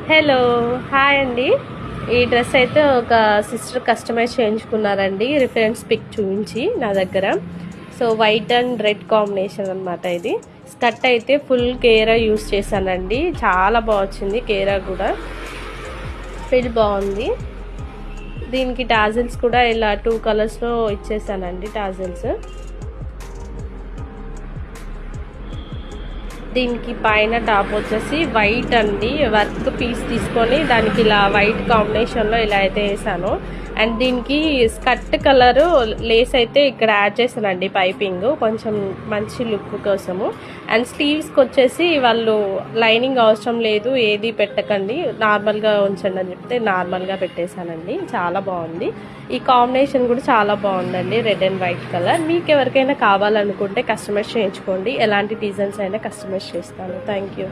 Hello, hi అండి. ఈ dress అయితే ఒక సిస్టర్ కస్టమైజ్ చేయించుకున్నారండి, రిఫరెన్స్ పిక్ చూపించి నా దగ్గర. So white and red combination అనమాట. ఇది స్కర్ట్ అయితే ఫుల్ కేరా యూస్ చేశానండి, చాలా బాగుంది. కేరా కూడా ఫిల్ బాగుంది. దీనికి టాజిల్స్ కూడా ఇలా 2 కలర్స్లో ఇచ్చేసానండి టాజిల్స్. దీనికి పైన టాప్ వచ్చేసి వైట్ అండి, వర్క్ పీస్ తీసుకొని దానికి ఇలా వైట్ కాంబినేషన్లో ఇలా అయితే వేసాను. అండ్ దీనికి స్కర్ట్ కలరు లేస్ అయితే ఇక్కడ యాడ్ చేశానండి, పైపింగ్ కొంచెం మంచి లుక్ కోసము. అండ్ స్లీవ్స్కి వచ్చేసి వాళ్ళు లైనింగ్ అవసరం లేదు, ఏది పెట్టకండి, నార్మల్గా ఉంచండి అని చెప్తే నార్మల్గా పెట్టేశానండి. చాలా బాగుంది. ఈ కాంబినేషన్ కూడా చాలా బాగుందండి, రెడ్ అండ్ వైట్ కలర్. మీకు ఎవరికైనా కావాలనుకుంటే కస్టమైజ్ చేయించుకోండి, ఎలాంటి డిజైన్స్ అయినా కస్టమైజ్ చేస్తాను. Thank you.